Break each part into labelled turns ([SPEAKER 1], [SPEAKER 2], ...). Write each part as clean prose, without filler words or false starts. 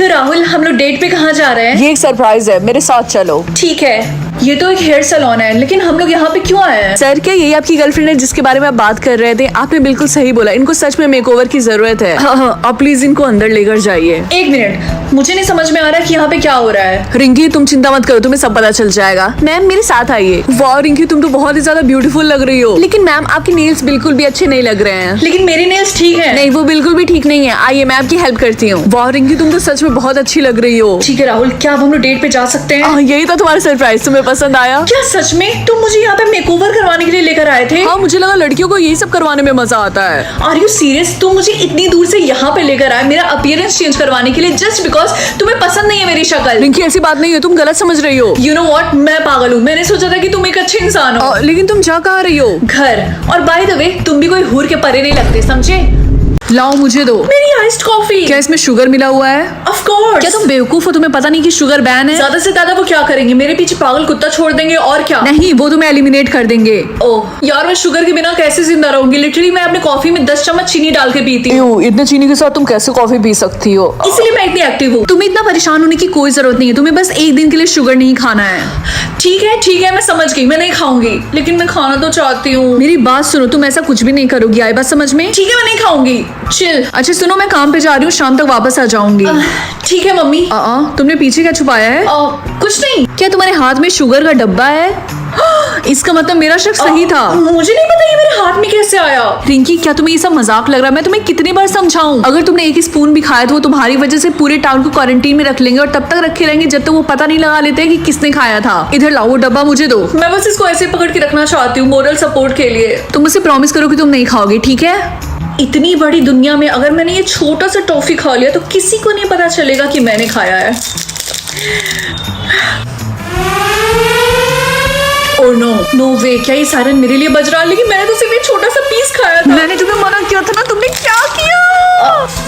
[SPEAKER 1] तो राहुल, हम लोग डेट पे कहाँ जा रहे हैं?
[SPEAKER 2] ये एक सरप्राइज है, मेरे साथ चलो।
[SPEAKER 1] ठीक है। ये तो एक हेयर सैलून है, लेकिन हम लोग यहाँ पे क्यों आए हैं?
[SPEAKER 2] सर, क्या यही आपकी गर्लफ्रेंड है जिसके बारे में आप बात कर रहे थे? आपने बिल्कुल सही बोला, इनको सच में मेकओवर की जरूरत है। हाँ, आप प्लीज इनको अंदर लेकर जाइए।
[SPEAKER 1] एक मिनट, मुझे नहीं समझ में आ रहा कि यहाँ पे क्या हो रहा है।
[SPEAKER 2] रिंकी, तुम चिंता मत करो, तुम्हें सब पता चल जाएगा। मैम, मेरे साथ आइए। वाह रिंकी, तुम तो बहुत ही ज्यादा ब्यूटीफुल लग रही हो। लेकिन मैम, आपके नेल्स बिल्कुल भी अच्छे नहीं लग रहे हैं।
[SPEAKER 1] लेकिन मेरे नेल्स ठीक है।
[SPEAKER 2] नहीं, वो बिल्कुल भी ठीक नहीं है। आइए, मैं आपकी हेल्प करती हूँ। वाह रिंकी, तुम तो सच में बहुत अच्छी लग रही हो।
[SPEAKER 1] ठीक है राहुल, क्या हम लोग डेट पे जा सकते हैं?
[SPEAKER 2] यही था तुम्हारा सरप्राइज, तुम्हें पसंद आया?
[SPEAKER 1] क्या सच में तुम मुझे यहाँ पे मेकओवर करवाने के लिए लेकर आए थे?
[SPEAKER 2] हाँ, मुझे लगा लड़कियों को यही सब करवाने में मजा आता है।
[SPEAKER 1] Are you serious? तुम मुझे इतनी दूर से यहाँ पे लेकर आए मेरा अपीयरेंस चेंज करवाने के लिए, जस्ट बिकॉज तुम्हें पसंद नहीं है मेरी शक्ल?
[SPEAKER 2] रिंकी, ऐसी बात नहीं है, तुम गलत समझ रही हो।
[SPEAKER 1] यू नो व्हाट, मैं पागल हूँ। मैंने सोचा था कि तुम एक अच्छे इंसान हो।
[SPEAKER 2] लेकिन तुम जा कहाँ रही हो?
[SPEAKER 1] घर। और बाय द वे, तुम भी कोई हूर के परे नहीं लगते, समझे?
[SPEAKER 2] लाओ, मुझे दो।
[SPEAKER 1] मेरी आइस्ड कॉफी।
[SPEAKER 2] क्या इसमें शुगर मिला हुआ है?
[SPEAKER 1] Of course.
[SPEAKER 2] क्या तुम बेवकूफ हो? तुम्हें पता नहीं कि शुगर बैन है?
[SPEAKER 1] ज्यादा से ज्यादा वो क्या करेंगे? मेरे पीछे पागल कुत्ता छोड़ देंगे और क्या?
[SPEAKER 2] नहीं, वो तुम्हें एलिमिनेट कर देंगे।
[SPEAKER 1] ओह यार, मैं शुगर के बिना कैसे जिंदा रहूंगी? लिटरली मैं अपने कॉफी में 10 चम्मच चीनी डाल के पीती हूँ।
[SPEAKER 2] इतने चीनी के साथ तुम कैसे कॉफी पी सकती हो?
[SPEAKER 1] इसलिए मैं इतनी एक्टिव हूँ।
[SPEAKER 2] तुम्हें इतना परेशान होने की कोई जरूरत नहीं है, तुम्हें बस एक दिन के लिए शुगर नहीं खाना है।
[SPEAKER 1] ठीक है, मैं समझ गई, मैं नहीं खाऊंगी, लेकिन मैं खाना तो चाहती हूँ।
[SPEAKER 2] मेरी बात सुनो, तुम ऐसा कुछ भी नहीं करोगी, आई बात समझ में?
[SPEAKER 1] ठीक है, मैं नहीं खाऊंगी, चिल।
[SPEAKER 2] अच्छा सुनो, मैं काम पे जा रही हूँ, शाम तक वापस आ जाऊंगी।
[SPEAKER 1] ठीक है मम्मी।
[SPEAKER 2] तुमने पीछे क्या छुपाया है?
[SPEAKER 1] कुछ नहीं।
[SPEAKER 2] क्या तुम्हारे हाथ में शुगर का डब्बा है? इसका मतलब मेरा शक सही था।
[SPEAKER 1] मुझे नहीं पता ये मेरे हाथ में कैसे आया।
[SPEAKER 2] रिंकी, क्या तुम्हें ये सब मजाक लग रहा है? मैं तुम्हें कितनी बार समझाऊं? अगर तुमने एक ही स्पून भी खाया तो वो तुम्हारी वजह से पूरे टाउन को क्वारंटीन में रख लेंगे और तब तक रखे रहेंगे जब तक वो पता नहीं लगा लेते कि किसने खाया था। इधर लाओ, वो डब्बा मुझे दो।
[SPEAKER 1] मैं बस इसको ऐसे पकड़ के रखना चाहती हूँ, मोरल सपोर्ट के लिए।
[SPEAKER 2] तुम मुझसे प्रॉमिस करो कि तुम नहीं खाओगे, ठीक है?
[SPEAKER 1] इतनी बड़ी दुनिया में अगर मैंने ये छोटा सा टॉफी खा लिया तो किसी को नहीं पता चलेगा कि मैंने खाया है। ओह नो वे, क्या ये सायरन मेरे लिए बज रहा है? लेकिन मैंने तो सिर्फ एक छोटा सा पीस खाया था।
[SPEAKER 2] मैंने तुम्हें मना किया था ना, तुमने क्या किया?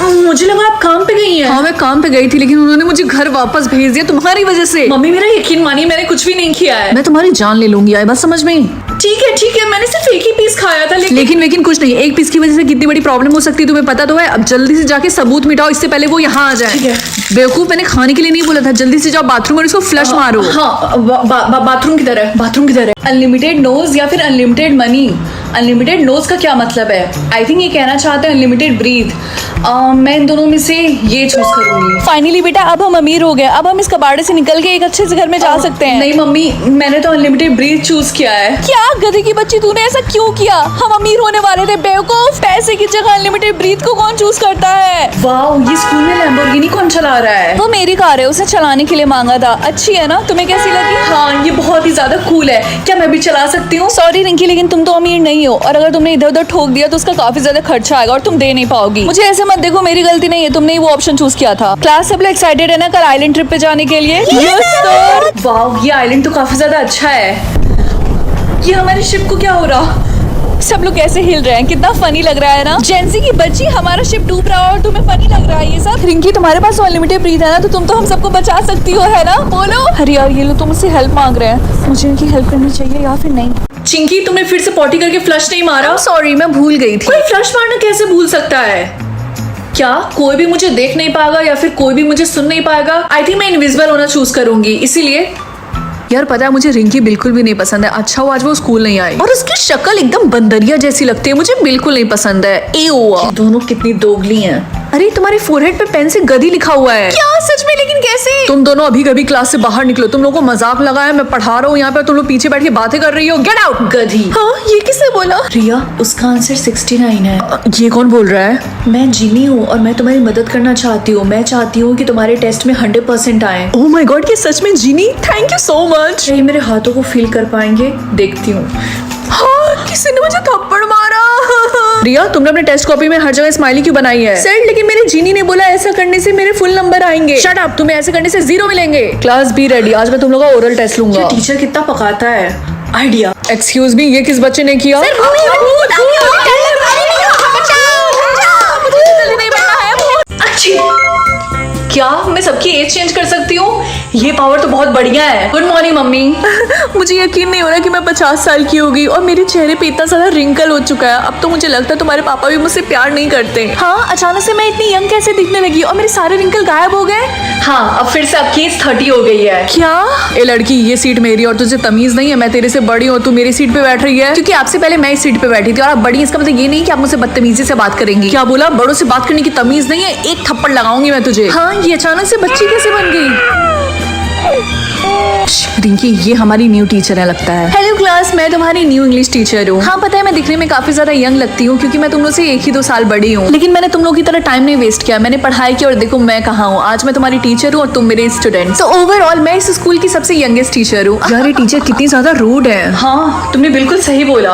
[SPEAKER 1] मुझे लगा आप काम पे गई हैं।
[SPEAKER 2] हाँ, मैं काम पे गई थी, लेकिन उन्होंने मुझे घर वापस भेज दिया तुम्हारी वजह से।
[SPEAKER 1] मम्मी, मेरा यकीन मानिए, मैंने कुछ भी नहीं किया है।
[SPEAKER 2] मैं तुम्हारी जान ले लूंगी, आई बात समझ में?
[SPEAKER 1] ठीक है, मैंने सिर्फ एक ही पीस खाया था।
[SPEAKER 2] लेकिन कुछ नहीं, एक पीस की वजह से कितनी बड़ी प्रॉब्लम हो सकती है तुम्हें पता तो है। अब जल्दी से जाके सबूत मिटाओ, इससे पहले वो यहाँ आ जाए।
[SPEAKER 1] ठीक है।
[SPEAKER 2] बेवकूफ, मैंने खाने के लिए नहीं बोला था। जल्दी से जाओ बाथरूम और इसको फ्लश मारो।
[SPEAKER 1] हाँ, बाथरूम किधर है? अनलिमिटेड नोज या फिर अनलिमिटेड मनी? अनलिमिटेड नोज का क्या मतलब है? आई थिंक ये कहना चाहते हैं अनलिमिटेड ब्रीथ। मैं इन दोनों में से ये चूज करूंगी।
[SPEAKER 2] फाइनली बेटा, अब हम अमीर हो गए, अब हम इस कबाड़े से निकल के एक अच्छे से घर में जा सकते हैं।
[SPEAKER 1] नहीं मम्मी, मैंने तो अनलिमिटेड ब्रीथ चूज किया है।
[SPEAKER 2] क्या गधे की बच्ची, तूने ऐसा क्यों किया? हम अमीर होने वाले थे बेवकूफ। पैसे की जगह अनलिमिटेड ब्रीथ को कौन चूज करता है?
[SPEAKER 1] वाओ, ये स्कूल में लैम्बोर्गिनी कौन चला रहा है?
[SPEAKER 2] वो मेरी कार है, उसे चलाने के लिए मांगा था। अच्छी है ना? तुम्हें कैसी लगी?
[SPEAKER 1] हाँ, ये बहुत ही ज्यादा कूल है। क्या मैं भी चला सकती हूँ?
[SPEAKER 2] सॉरी रिंकी, लेकिन तुम तो अमीर नहीं हो, और अगर तुमने इधर उधर ठोक दिया तो उसका काफी ज्यादा खर्चा आएगा और तुम दे नहीं पाओगी। मुझे ऐसे मत देखो, मेरी गलती नहीं है, तुमने ही वो ऑप्शन चूज किया था। क्लास सब लोग एक्साइटेड है ना कल आइलैंड ट्रिप पे जाने के लिए?
[SPEAKER 1] Yes sir. वाओ, ये आइलैंड तो काफी ज्यादा अच्छा है। ये हमारी शिप को क्या हो रहा?
[SPEAKER 2] सब लोग कैसे हिल रहे हैं, कितना फनी लग रहा है ना? जेंसी की बच्ची, हमारा शिप डूब रहा है और तुम्हें फनी लग रहा है ये सब? रिंकी, तुम्हारे पास अनलिमिटेड ब्रीथ है ना, तो तुम तो हम सबको बचा सकती हो, है ना? बोलो। अरे यार, ये लोग तो मुझसे हेल्प मांग रहे हैं, मुझे इनकी हेल्प करनी चाहिए या फिर नहीं?
[SPEAKER 1] चिंकी, तुमने फिर से पॉटी करके फ्लश नहीं मारा?
[SPEAKER 2] सॉरी, मैं भूल गई थी।
[SPEAKER 1] कोई फ्लश मारना कैसे भूल सकता है? क्या कोई भी मुझे देख नहीं पाएगा या फिर कोई भी मुझे सुन नहीं पाएगा? आई थिंक मैं इनविजिबल होना चूज करूंगी, इसीलिए।
[SPEAKER 2] यार पता है, मुझे रिंकी बिल्कुल भी नहीं पसंद है। अच्छा हुआ आज वो स्कूल नहीं आई। और उसकी शक्ल एकदम बंदरिया जैसी लगती है, मुझे बिल्कुल नहीं पसंद है।
[SPEAKER 1] ये दोनों कितनी दोगली हैं।
[SPEAKER 2] अरे, तुम्हारे फोरहेड पे पेन से गधी लिखा हुआ है।
[SPEAKER 1] क्या सच में? लेकिन कैसे?
[SPEAKER 2] तुम दोनों अभी कभी क्लास से बाहर निकलो। तुम लोगों को मजाक लगा है, मैं पढ़ा रहा हूँ यहाँ पे, तुम लोग पीछे बैठ के बातें कर रही हो। गेट आउट
[SPEAKER 1] गधी।
[SPEAKER 2] हाँ, ये किसने बोला?
[SPEAKER 1] रिया, उसका आंसर 69 है।
[SPEAKER 2] ये कौन बोल रहा है?
[SPEAKER 1] मैं जिनी हूँ और मैं तुम्हारी मदद करना चाहती हूँ। मैं चाहती हूँ कि तुम्हारे टेस्ट में 100% आए।
[SPEAKER 2] ओह माय गॉड, ये सच में genie? Thank you so much.
[SPEAKER 1] ये मेरे हाथों को फील कर पाएंगे? देखती हूँ।
[SPEAKER 2] हाँ, किसी ने मुझे थप्पड़ मारा। रिया, तुमने अपने टेस्ट कॉपी में हर जगह स्माइली क्यों बनाई है?
[SPEAKER 1] सर, लेकिन मेरे जीनी ने बोला ऐसा करने से मेरे फुल नंबर आएंगे।
[SPEAKER 2] शट अप, तुम्हें ऐसे करने से 0 मिलेंगे। क्लास बी रेडी, आज मैं तुम लोगों का ओरल टेस्ट लूंगा।
[SPEAKER 1] टीचर कितना पकाता है। आइडिया।
[SPEAKER 2] एक्सक्यूज मी, ये किस बच्चे ने किया?
[SPEAKER 1] अच्छी। क्या मैं सबकी एज चेंज कर सकती हूँ? ये पावर तो बहुत बढ़िया है। Good morning mummy.
[SPEAKER 2] मुझे यकीन नहीं हो रहा कि मैं 50 साल की हो गई और मेरे चेहरे पे इतना सारा रिंकल हो चुका है। अब तो मुझे लगता है तुम्हारे पापा भी मुझसे प्यार नहीं करते। हाँ, अचानक से मैं इतनी यंग कैसे दिखने लगी और मेरे सारे रिंकल गायब हो गए?
[SPEAKER 1] हाँ, अब फिर से आपकी एज 30 हो गई है।
[SPEAKER 2] क्या? ए लड़की, ये सीट मेरी और तुझे तमीज नहीं है? मैं तेरे से बड़ी हूँ, तू मेरी सीट पे बैठ रही है। क्योंकि आपसे पहले मैं इस सीट पे बैठी थी और आप बड़ी, इसका मतलब ये नहीं कि आप मुझसे बदतमीजी से बात करेंगी। क्या बोला? बड़ों से बात करने की तमीज नहीं है? एक थप्पड़ लगाऊंगी मैं तुझे। हाँ, ये अचानक से बच्ची कैसे बन गई? रिंकी, ये हमारी न्यू टीचर है लगता है। हेलो क्लास, मैं तुम्हारी न्यू इंग्लिश टीचर हूँ। हाँ पता है, मैं दिखने में काफी ज्यादा यंग लगती हूँ क्योंकि मैं तुम लोग से 1 ही 2 साल बड़ी हूँ, लेकिन मैंने तुम लोग की तरह टाइम नहीं वेस्ट किया। मैंने पढ़ाई की और देखो मैं कहाँ हूँ। आज मैं तुम्हारी टीचर हूँ और तुम मेरे स्टूडेंट। तो ओवरऑल मैं इस स्कूल की सबसे यंगेस्ट टीचर हूँ। यार, ये टीचर कितनी ज्यादा रूड है।
[SPEAKER 1] हाँ, तुमने बिल्कुल सही बोला।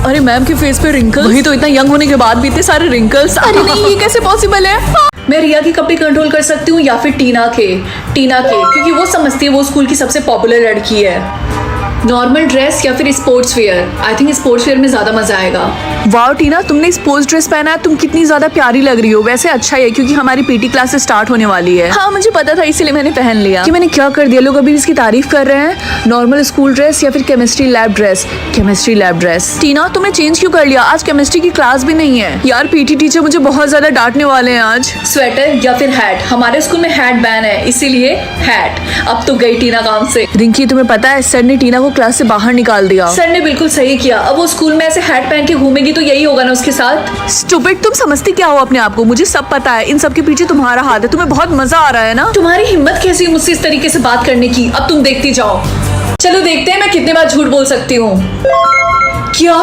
[SPEAKER 2] अरे मैम के फेस पे रिंकल्स, वही तो इतना यंग होने के बाद भी इतने सारे रिंकल्स। अरे नहीं, ये कैसे पॉसिबल है?
[SPEAKER 1] मैं रिया के कपड़े कंट्रोल कर सकती हूँ या फिर टीना के क्योंकि वो समझती है वो स्कूल की सबसे पॉपुलर लड़की है। नॉर्मल ड्रेस या फिर sports wear? I think sports wear में ज्यादा मजा आएगा।
[SPEAKER 2] वाओ टीना, तुमने स्पोर्ट्स ड्रेस पहना है, तुम कितनी ज्यादा प्यारी लग रही हो। वैसे अच्छा है क्योंकि हमारी पीटी क्लासेस स्टार्ट होने वाली है। हाँ मुझे पता था, इसीलिए मैंने पहन लिया। कि मैंने क्या कर दिया, लोग अभी इसकी तारीफ कर रहे हैं। नॉर्मल स्कूल ड्रेस या फिर chemistry lab dress? Chemistry lab dress. Tina, तुमने चेंज क्यों कर लिया? आज केमिस्ट्री की क्लास भी नहीं है। यार पीटी टीचर मुझे बहुत ज्यादा डांटने वाले हैं आज।
[SPEAKER 1] स्वेटर या फिर हैट? हमारे स्कूल में हैट बैन है, इसीलिए हैट। अब तो गई टीना काम से।
[SPEAKER 2] रिंकी, तुम्हें पता है सर ने टीना को क्लास से बाहर निकाल दिया।
[SPEAKER 1] सर ने बिल्कुल सही किया। अब वो स्कूल में ऐसे हैट पहन के घूमेगी तो यही होगा ना उसके साथ।
[SPEAKER 2] स्टूपिड, तुम समझती क्या हो अपने आप को? मुझे सब पता है, इन सब के पीछे तुम्हारा हाथ है। तुम्हें बहुत मजा आ रहा है ना?
[SPEAKER 1] तुम्हारी हिम्मत कैसी है मुझसे इस तरीके से बात करने की? अब तुम देखती जाओ। चलो देखते हैं मैं कितने बार झूठ बोल सकती हूँ। क्या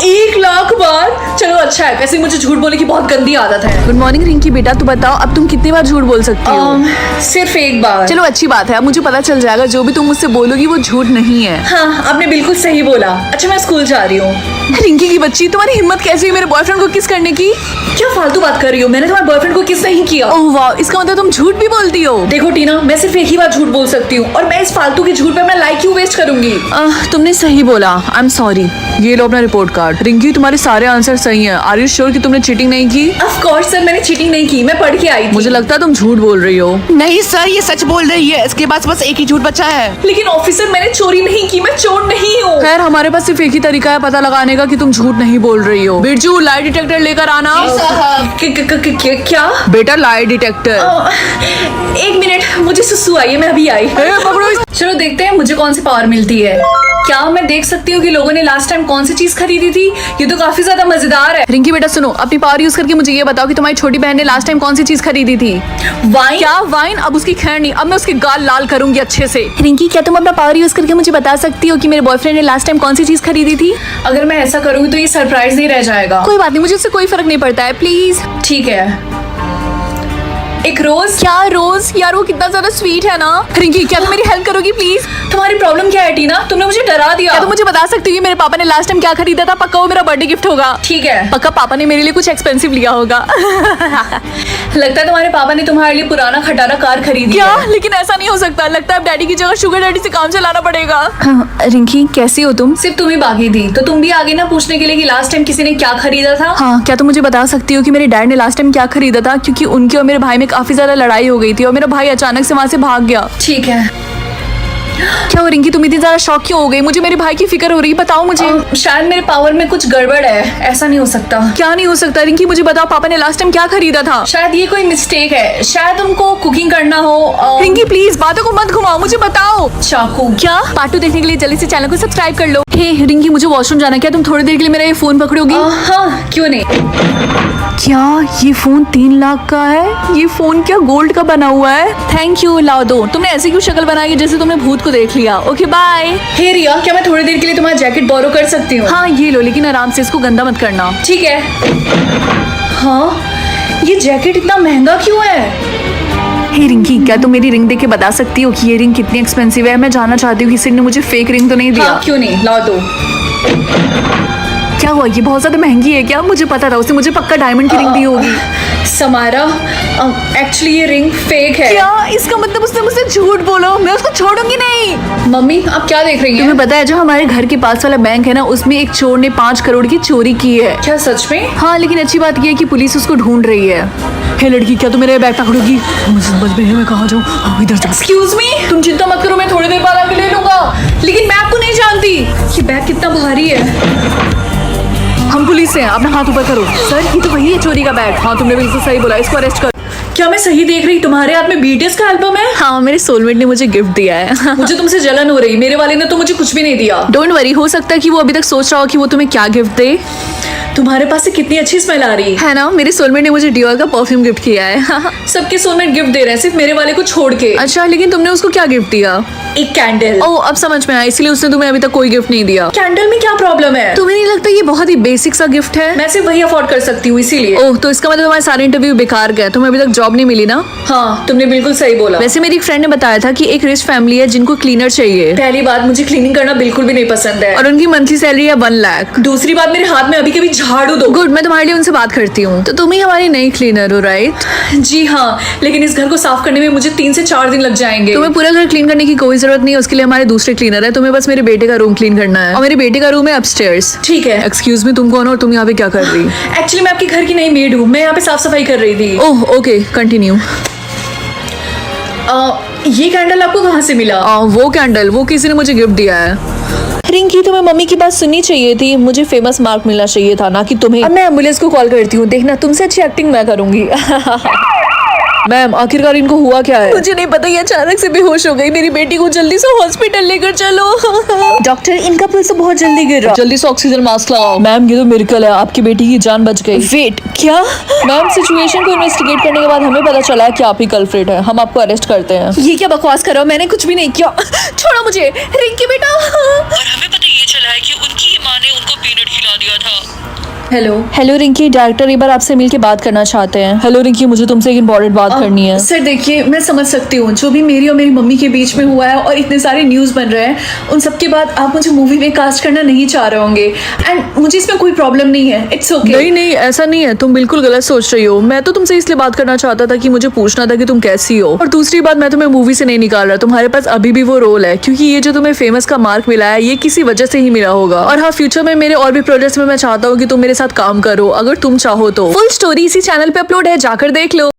[SPEAKER 1] 1 लाख बार? चलो अच्छा है, वैसे मुझे झूठ बोलने की बहुत गंदी आदत है।
[SPEAKER 2] गुड मॉर्निंग रिंकी बेटा, तू बताओ अब तुम कितनी बार झूठ बोल सकती हो?
[SPEAKER 1] सिर्फ 1 बार।
[SPEAKER 2] चलो अच्छी बात है, अब मुझे पता चल जाएगा जो भी तुम मुझसे बोलोगी वो झूठ नहीं है।
[SPEAKER 1] हाँ, आपने बिल्कुल सही बोला। अच्छा, मैं स्कूल जा रही हूँ।
[SPEAKER 2] रिंकी की बच्ची, तुम्हारी हिम्मत कैसे हुई मेरे बॉयफ्रेंड को किस करने की?
[SPEAKER 1] क्या फालतू बात कर रही हो? मैंने तुम्हारे बॉयफ्रेंड को किस नहीं किया।
[SPEAKER 2] ओह वाह, इसका मतलब तुम झूठ भी बोलती हो।
[SPEAKER 1] देखो टीना, मैं सिर्फ 1 ही बार झूठ बोल सकती हूँ और मैं इस फालतू के झूठ पे अपना लाइफ क्यों वेस्ट करूंगी?
[SPEAKER 2] तुमने सही बोला, आई एम सॉरी। ये लो अपना रिपोर्ट कार्ड। रिंकी, तुम्हारे सारे आंसर सही हैं। आर यू श्योर कि तुमने चीटिंग नहीं की?
[SPEAKER 1] ऑफ कोर्स सर, मैंने चीटिंग नहीं की, मैं पढ़ के आई थी।
[SPEAKER 2] मुझे लगता है तुम झूठ बोल रही हो।
[SPEAKER 3] नहीं सर, ये सच बोल रही है। इसके पास बस एक ही झूठ बचा है।
[SPEAKER 1] लेकिन ऑफिसर, मैंने चोरी नहीं की, मैं चोर नहीं हूँ।
[SPEAKER 2] खैर, हमारे पास सिर्फ एक ही तरीका है पता लगाने का कि तुम झूठ नहीं बोल रही हो। बिरजू, लाई डिटेक्टर लेकर आना।
[SPEAKER 1] क्या?
[SPEAKER 2] बेटा लाई डिटेक्टर।
[SPEAKER 1] 1 मिनट, मुझे सुसु आई है, मैं अभी आई।
[SPEAKER 2] पकड़ो।
[SPEAKER 1] चलो देखते हैं मुझे कौन सी पावर मिलती है। क्या मैं देख सकती हूँ कि लोगों ने लास्ट टाइम कौन सी चीज खरीदी थी? ये तो काफी ज्यादा मजेदार है।
[SPEAKER 2] रिंकी बेटा सुनो, अपनी पावर यूज करके मुझे ये बताओ कि तुम्हारी छोटी बहन ने लास्ट टाइम कौन सी चीज खरीदी थी?
[SPEAKER 1] वाइन?
[SPEAKER 2] क्या वाइन? अब उसकी खैर नहीं, अब मैं उसके गाल लाल करूंगी अच्छे से। रिंकी, क्या तुम अपना पावर यूज करके मुझे बता सकती हो कि मेरे बॉयफ्रेंड ने लास्ट टाइम कौन सी चीज खरीदी थी?
[SPEAKER 1] अगर मैं ऐसा करूंगी तो ये सरप्राइज नहीं रह जाएगा।
[SPEAKER 2] कोई बात नहीं, मुझे उससे कोई फर्क नहीं पड़ता है, प्लीज।
[SPEAKER 1] ठीक है। एक रोज?
[SPEAKER 2] क्या रोज? यार वो कितना ज्यादा स्वीट है ना। रिंकी, क्या तुम मेरी हेल्प करोगी प्लीज?
[SPEAKER 1] तुम्हारी प्रॉब्लम क्या है टीना? तुमने मुझे डरा दिया।
[SPEAKER 2] क्या तुम मुझे बता सकती हो कि मेरे पापा ने लास्ट टाइम क्या खरीदा था? पक्का वो मेरा बर्थडे गिफ्ट होगा।
[SPEAKER 1] ठीक है।
[SPEAKER 2] पक्का पापा ने मेरे लिए कुछ एक्सपेंसिव लिया होगा।
[SPEAKER 1] लगता है तुम्हारे पापा ने तुम्हारे लिए पुराना खटारा कार खरीदी
[SPEAKER 2] क्या?
[SPEAKER 1] है।
[SPEAKER 2] लेकिन ऐसा नहीं हो सकता, लगता है अब डैडी की जगह शुगर डैडी से काम चलाना पड़ेगा। रिंकी, कैसी हो तुम?
[SPEAKER 1] सिर्फ तुम ही बाकी थी, तो तुम भी आगे ना पूछने के लिए कि लास्ट टाइम किसी ने क्या खरीदा था।
[SPEAKER 2] हाँ, क्या तुम मुझे बता सकती हो कि मेरे डैड ने लास्ट टाइम क्या खरीदा था? क्योंकि उनके और मेरे भाई में काफी ज्यादा लड़ाई हो गई थी और मेरा भाई अचानक से वहाँ से भाग गया।
[SPEAKER 1] ठीक है।
[SPEAKER 2] क्या हो रिंकी, तुम इतनी ज्यादा शॉक क्यों हो गई? मुझे मेरे भाई की फिक्र हो रही है, बताओ मुझे।
[SPEAKER 1] शायद मेरे पावर में कुछ गड़बड़ है, ऐसा नहीं हो सकता।
[SPEAKER 2] क्या नहीं हो सकता? रिंकी मुझे बताओ, पापा ने लास्ट टाइम क्या खरीदा था?
[SPEAKER 1] शायद ये कोई मिस्टेक है, शायद उनको कुकिंग करना हो।
[SPEAKER 2] रिंकी प्लीज बातों को मत घुमाओ, मुझे बताओ।
[SPEAKER 1] चाकू?
[SPEAKER 2] क्या? पार्ट 2 देखने के लिए जल्दी से चैनल को सब्सक्राइब कर लो। हे रिंकी, मुझे वॉशरूम जाना, क्या तुम थोड़ी देर के लिए मेरा ये फोन पकड़ोगी?
[SPEAKER 1] हाँ, क्यों नहीं।
[SPEAKER 2] क्या ये फोन 3 लाख का है? ये फोन क्या गोल्ड का बना हुआ है? थैंक यू, लाओ दो। तुमने ऐसी क्यों शक्ल बनाई है जैसे तुमने भूत को देख लिया? Okay bye.
[SPEAKER 1] हे रिया, क्या मैं थोड़ी देर के लिए तुम्हारा जैकेट बोरो कर सकती हूँ?
[SPEAKER 2] हाँ ये लो, लेकिन आराम से, इसको गंदा मत करना।
[SPEAKER 1] ठीक है। हाँ, ये जैकेट इतना महंगा क्यों है?
[SPEAKER 2] हे रिंकी, क्या तुम मेरी रिंग देख के बता सकती हो कि ये रिंग कितनी एक्सपेंसिव है? मैं जानना चाहती हूँ किसी ने मुझे फेक रिंग तो नहीं दिया।
[SPEAKER 1] हाँ, क्यों नहीं, लाओ दो।
[SPEAKER 2] क्या हुआ, ये बहुत ज्यादा महंगी है क्या? मुझे पता था, उसने मुझे पक्का डायमंड की रिंग दी होगी।
[SPEAKER 1] समारा, एक्चुअली ये रिंग फेक है।
[SPEAKER 2] क्या? इसका मतलब उसने मुझसे झूठ बोलो, मैं उसको छोड़ूंगी नहीं।
[SPEAKER 1] मम्मी, आप क्या देख रही हैं?
[SPEAKER 2] तुम्हें पता है जो हमारे घर के पास वाला बैंक है ना, उसमें एक चोर ने 5 करोड़ की चोरी की है।
[SPEAKER 1] क्या सच में?
[SPEAKER 2] हाँ, लेकिन अच्छी बात ये है कि पुलिस उसको ढूंढ रही है। हे लड़की, क्या तुम मेरे बैग पकड़ोगी? मुझे समझ में है मैं कहाँ जाऊँ। इधर से।
[SPEAKER 1] एक्सक्यूज मी, तुम चिंता मत करो, मैं थोड़ी देर बाद आके ले लूंगा। लेकिन मैं आपको नहीं जानती। ये बैग कितना भारी है।
[SPEAKER 2] हम पुलिस से हैं, अपना हाथ ऊपर करो। सर, ये तो वही है चोरी का बैग। हाँ, तुमने बिल्कुल सही बोला, इसको अरेस्ट करो।
[SPEAKER 1] क्या मैं सही देख रही? तुम्हारे हाथ में BTS का एल्बम है?
[SPEAKER 2] हाँ, मेरे सोलमेट ने मुझे गिफ्ट दिया है।
[SPEAKER 1] मुझे तुमसे जलन हो रही, मेरे वाले ने तो मुझे कुछ भी नहीं दिया।
[SPEAKER 2] डोंट वरी, हो सकता है कि वो अभी तक सोच रहा हो कि वो तुम्हें क्या गिफ्ट दे।
[SPEAKER 1] तुम्हारे पास से कितनी अच्छी स्मेल आ रही है।
[SPEAKER 2] है ना, मेरे सोलमेट ने मुझे डियोर का परफ्यूम गिफ्ट किया है।
[SPEAKER 1] सबके सोलमेट गिफ्ट दे रहे हैं, सिर्फ मेरे वाले को छोड़ के।
[SPEAKER 2] अच्छा, लेकिन तुमने उसको क्या गिफ्ट दिया?
[SPEAKER 1] एक कैंडल।
[SPEAKER 2] ओह, अब समझ में आया, इसलिए उसने तुम्हें अभी तक कोई गिफ्ट नहीं दिया।
[SPEAKER 1] कैंडल में क्या प्रॉब्लम है?
[SPEAKER 2] तुम्हें नहीं लगता ये बहुत ही बेसिक सा गिफ्ट है?
[SPEAKER 1] मैं सिर्फ वही अफोर्ड कर सकती हूँ, इसीलिए।
[SPEAKER 2] ओह, तो इसका मतलब तुम्हारे सारे इंटरव्यू बेकार गए, तुम्हें अभी तक जॉब नहीं मिली ना?
[SPEAKER 1] हाँ, तुमने बिल्कुल सही बोला।
[SPEAKER 2] वैसे मेरी एक फ्रेंड ने बताया था कि एक रिच फैमिली है जिनको क्लीनर चाहिए,
[SPEAKER 1] पहली बात, मुझे क्लीनिंग करना बिल्कुल भी नहीं पसंद है।
[SPEAKER 2] और उनकी मंथली सैलरी है 1 लाख।
[SPEAKER 1] दूसरी बात, मेरे हाथ में अभी कभी झाड़ू दो।
[SPEAKER 2] गुड, मैं तुम्हारे लिए उनसे बात करती हूँ। तो तुम ही हमारी नई क्लीनर हो, राइट?
[SPEAKER 1] जी हाँ, लेकिन इस घर को साफ करने में मुझे 3 से 4 दिन लग जाएंगे।
[SPEAKER 2] तुम्हें पूरा घर क्लीन करने की कोई जरूरत नहीं है, उसके लिए हमारे दूसरे क्लीनर है। तुम्हें बस मेरे बेटे का रूम क्लीन करना है, और मेरे बेटे का रूम है अपस्टेयर्स।
[SPEAKER 1] ठीक है।
[SPEAKER 2] एक्सक्यूज मी, तुम कौन हो और तुम यहाँ पे क्या कर रही?
[SPEAKER 1] एक्चुअली मैं आपके घर की नई मेड हूँ, मैं यहाँ पे साफ सफाई कर रही थी।
[SPEAKER 2] Oh okay, continue.
[SPEAKER 1] ये कैंडल आपको कहाँ से मिला?
[SPEAKER 2] वो कैंडल वो किसी ने मुझे गिफ्ट दिया है। रिंकी, तुम्हें मम्मी की बात सुननी चाहिए थी, मुझे फेमस मार्क मिलना चाहिए था, ना कि तुम्हें। अब मैं एम्बुलेंस को कॉल करती हूँ, देखना तुमसे अच्छी एक्टिंग मैं करूंगी। मैम, आखिरकार इनको हुआ क्या है? मुझे नहीं पता, ये अचानक से बेहोश हो गई। मेरी बेटी को जल्दी से हॉस्पिटल लेकर चलो। डॉक्टर, इनका पल्स बहुत जल्दी गिर रहा। जल्दी से ऑक्सीजन मास्क लगाओ। मैम, ये तो मिरेकल है, आपकी बेटी की जान बच गई। वेट, क्या? मैम, सिचुएशन को इन्वेस्टिगेट करने के बाद हमें पता चला है कि आप ही कल्प्रिट है। हम आपको अरेस्ट करते हैं। ये क्या बकवास कर रहे हो? मैंने कुछ भी नहीं किया। छोड़ो मुझे। रिंकी बेटा।
[SPEAKER 4] और हमें पता ये चला है कि उनकी ही माँ ने उनको पीनट खिला दिया था।
[SPEAKER 2] हेलो रिंकी, डायरेक्टर एक बार आपसे मिलके बात करना चाहते हैं। हेलो रिंकी, मुझे तुमसे एक इम्पोर्टेंट बात करनी है।
[SPEAKER 1] सर देखिए, मैं समझ सकती हूँ जो भी मेरी और मेरी मम्मी के बीच में हुआ है, और इतने सारे न्यूज़ बन रहे हैं, उन सब के बाद आप मुझे मूवी में कास्ट करना नहीं चाह रहे होंगे, एंड मुझे इसमें कोई प्रॉब्लम नहीं है। It's okay.
[SPEAKER 2] नहीं नहीं, ऐसा नहीं है, तुम बिल्कुल गलत सोच रही हो। मैं तो तुमसे इसलिए बात करना चाहता था कि मुझे पूछना था कि तुम कैसी हो। और दूसरी बात, मैं तुम्हें मूवी से नहीं निकाल रहा, तुम्हारे पास अभी भी वो रोल है, क्योंकि ये जो तुम्हें फेमस का मार्क मिला है, ये किसी वजह से ही मिला होगा। और हाँ, फ्यूचर में मेरे और भी प्रोजेक्ट्स में मैं चाहता हूँ कि तुम मेरे साथ काम करो, अगर तुम चाहो तो। फुल स्टोरी इसी चैनल पे अपलोड है, जाकर देख लो।